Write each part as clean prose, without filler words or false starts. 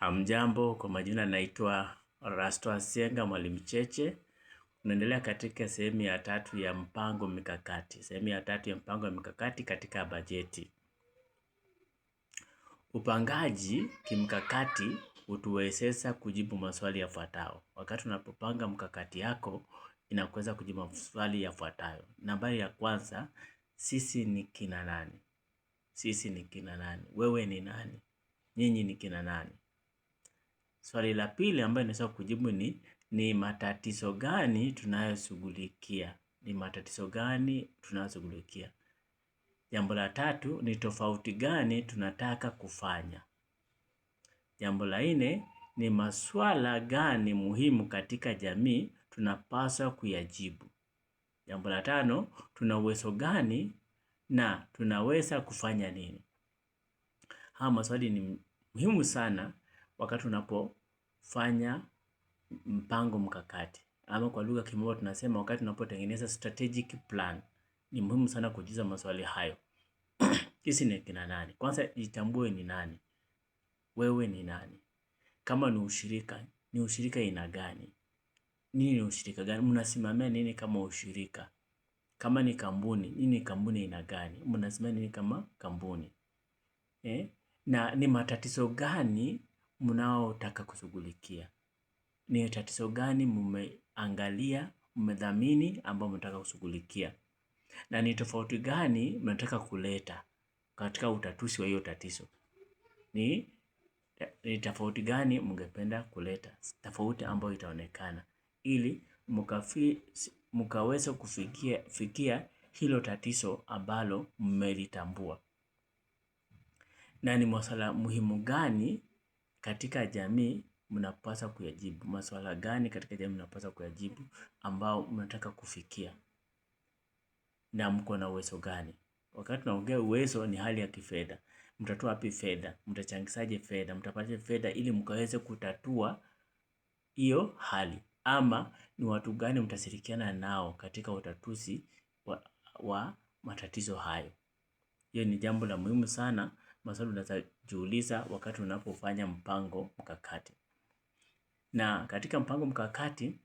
Hamjambo, kwa majina naitwa Rasto Asienga Mwalimu Cheche. Tunaendelea katika sehemu ya 3 ya mpango mikakati. Sehemu ya 3 ya mpango mikakati katika bajeti. Upangaji kimkakati hutuwezesha kujibu maswali yafuatayo. Wakati unapopanga mkakati yako, inakuweza kujibu maswali yafuatayo. Nambari ya kwanza, sisi ni kina nani? Sisi ni kina nani? Wewe ni nani? Nyinyi ni kina nani? Swali la pili ambayo ninaweza kujibu ni matatizo gani tunayoshughulikia? Ni matatizo gani tunayoshughulikia? Jambo la tatu ni tofauti gani tunataka kufanya? Jambo la nne ni maswala gani muhimu katika jamii tunapaswa kuyajibu? Jambo la tano, tuna uwezo gani na tunaweza kufanya nini? Haya maswali ni muhimu sana wakati unapofanya mpango mkakati. Ama kwa lugha ya kimombo tunasema wakati unapotengeneza strategic plan. Ni muhimu sana kujiuliza maswali hayo. Sisi ni kina nani? Kwanza jitambue ni nani? Wewe ni nani? Kama ni ushirika aina gani? Nini ni ushirika gani? Mnasimamia nini kama ushirika? Kama ni kampuni, nini kampuni aina gani? Mnasimamia nini kama kampuni? Na ni matatizo gani mnaotaka kushughulikia? Ni tatizo gani mmeangalia, mmedhamini ambao mnataka kushughulikia? Na ni tofauti gani mnataka kuleta katika utatuzi wa hiyo tatizo? Ni tofauti gani mngependa kuleta? Tofauti ambayo itaonekana ili mkaweza kufikia hilo tatizo ambalo mmelitambua. Na ni masuala muhimu gani katika jamii mnapaswa kuyajibu? Masuala gani katika jamii mnapaswa kuyajibu ambao mnataka kufikia? Na mko na uwezo gani? Wakati tunaongea uwezo ni hali ya kifedha. Mtatoa wapi fedha? Mtachangisaje fedha? Mtapata fedha ili mkaweze kutatua hiyo hali. Ama ni watu gani mtashirikiana nao katika utatuzi wa matatizo hayo? Hiyo ni jambo la muhimu sana, maswali unaweza jiuliza wakati unapofanya mpango mkakati. Na katika mpango mkakati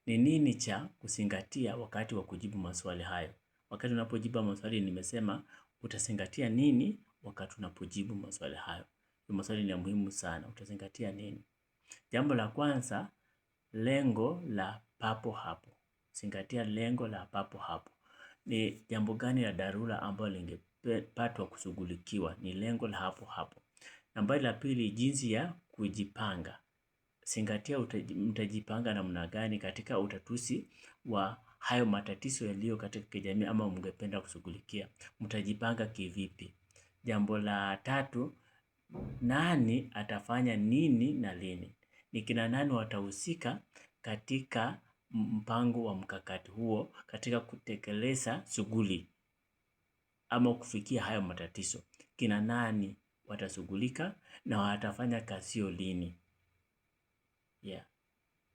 ni nini cha kuzingatia wakati wa kujibu maswali hayo? Wakati unapojibu maswali nimesema utazingatia nini wakati unapojibu maswali hayo? Hiyo maswali ni muhimu sana. Utazingatia nini? Jambo la kwanza, lengo la papo hapo. Zingatia lengo la papo hapo. Ni jambo gani la dharura ambalo lingepaswa kushughulikiwa? Ni lengo la hapo hapo. Nambari la pili, jinsi ya kujipanga. Zingatia mtajipanga namna gani katika utatuzi wa hayo matatizo yaliyo katika jamii ama mngependa kushughulikia. Mtajipanga kivipi? Jambo la tatu, nani atafanya nini na lini? Ni kina nani watahusika katika mpango wa mkakati huo katika kutekeleza shughuli ama kufikia hayo matatizo? Kina nani watashughulika na watafanya kazi hiyo lini?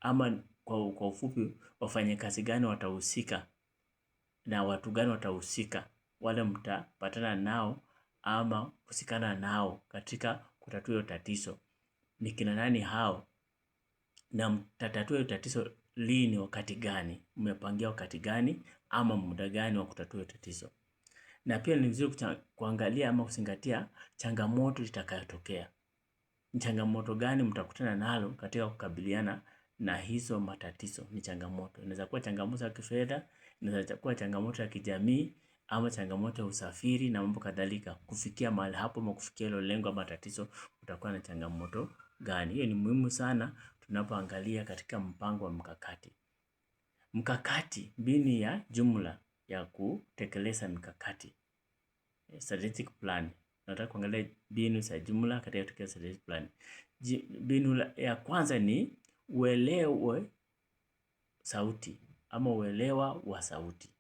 Ama kwa ufupi, wafanyakazi gani watahusika na watu gani watahusika? Wale mtapatana nao ama kusikana nao katika kutatua hiyo tatizo. Ni kina nani hao? Na mtatatua hiyo tatizo lini, wakati gani? Mmepangia wakati gani ama muda gani wa kutatua hiyo tatizo? Na pia ni vizuri kuangalia ama kuzingatia changamoto zitakayotokea. Ni changamoto gani mtakutana nalo katika kukabiliana na hizo matatizo? Ni changamoto. Inaweza kuwa changamoto ya kifedha, inaweza kuwa changamoto ya kijamii, ama changamoto ya usafiri na mambo kadhalika. Kufikia mahali hapo ama kufikia hilo lengo ama tatizo utakuwa na changamoto gani? Hiyo ni muhimu sana tunapoangalia katika mpango wa mkakati. Mkakati, mbinu ya jumla ya kutekeleza mikakati. Strategic plan. Nataka kuangalia mbinu za jumla katika kutekeleza strategic plan. Mbinu ya kwanza ni uelewe sauti ama uelewa wa sauti.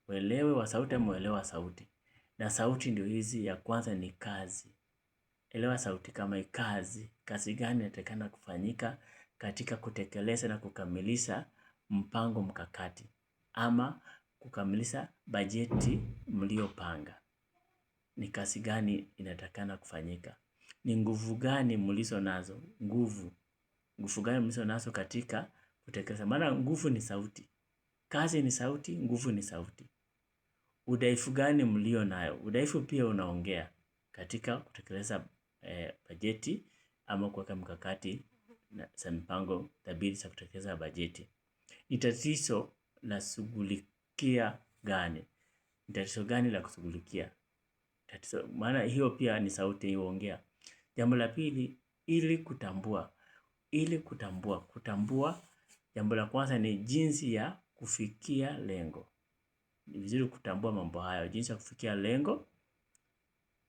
Uelewe wa sauti ama uelewa sauti. Na sauti ndio hizi. Ya kwanza ni kazi. Elewa sauti kama kazi. Kazi gani inatakikana kufanyika katika kutekeleza na kukamilisha mpango mkakati ama kukamilisha bajeti mliopanga. Ni kazi gani inatakikana kufanyika? ni nguvu gani mlizo nazo? Nguvu gani mlizo nazo katika kutekeleza? Maana nguvu ni sauti. Kazi ni sauti, nguvu ni sauti. Udhaifu gani mlio nayo? Udhaifu pia unaongea katika kutekeleza bajeti ama kuweka mkakati za mipango thabiti za kutekeleza bajeti. Ni tatizo la kushughulikia gani? Ni tatizo gani la kushughulikia? Maana hiyo pia ni sauti iongea. Jambo la pili, ili kutambua. Jambo la kwanza ni jinsi ya kufikia lengo. Ni vizuri kutambua mambo hayo, jinsi ya kufikia lengo.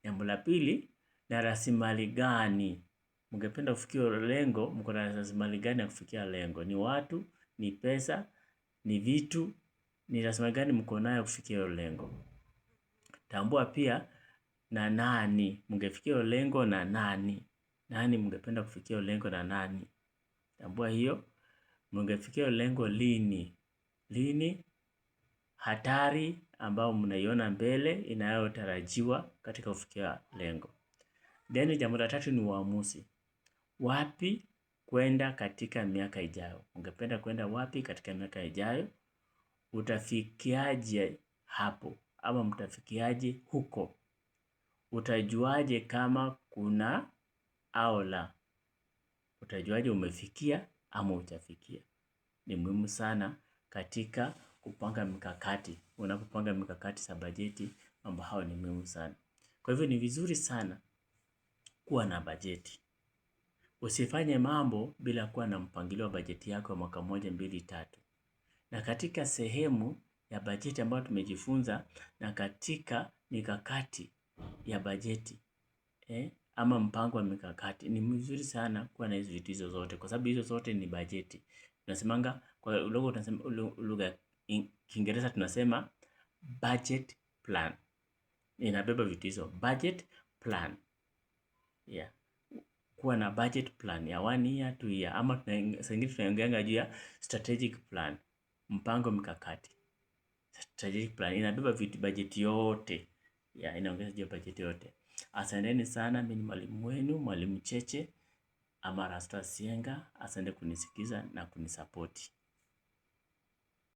Jambo la pili, na rasilimali gani mngependa kufikia lengo? Mko na rasilimali gani ya kufikia lengo? Ni watu, ni pesa, ni vitu, ni rasilimali gani mko nayo kufikia lengo? Tambua pia na nani mngefikia lengo, na nani mngependa kufikia lengo, na nani. Tambua hiyo. Mngefikia lengo lini? Hatari ambao mnaiona mbele inayotarajiwa katika kufikia lengo. Then jambo la tatu ni uamuzi. Wapi kwenda katika miaka ijayo? Ungependa kwenda wapi katika miaka ijayo? Utafikiaje hapo? Ama mtafikiaje huko? Utajuaje kama kuna au la? Utajuaje umefikia ama utafikia? Ni muhimu sana katika kupanga mikakati. Unapopanga mikakati za bajeti, mambo hayo ni muhimu sana. Kwa hivyo ni vizuri sana kuwa na bajeti. Usifanye mambo bila kuwa na mpangilio wa bajeti yako ya mwaka 1, 2, 3. Na katika sehemu ya bajeti ambayo tumejifunza, na katika mikakati ya bajeti ama mpango wa mikakati, ni mzuri sana kuwa na hizo vitu zote, kwa sababu hizo zote ni bajeti. Tunasemanga kwa lugha Kiingereza tunasema budget plan. Inabeba vitu hizo, budget plan. Yeah. Kuwa na budget plan ya 1 year, 2 year, ama sengine tunaongeanga juu ya strategic plan, mpango mikakati. Strategic plan inabeba vitu bajeti yote. Inaongeza juu ya bajeti yote. Asanteni sana, mimi ni mwalimu wenu, Mwalimu Cheche ama Rasta Sienga. Asante kunisikiza na kunisapoti.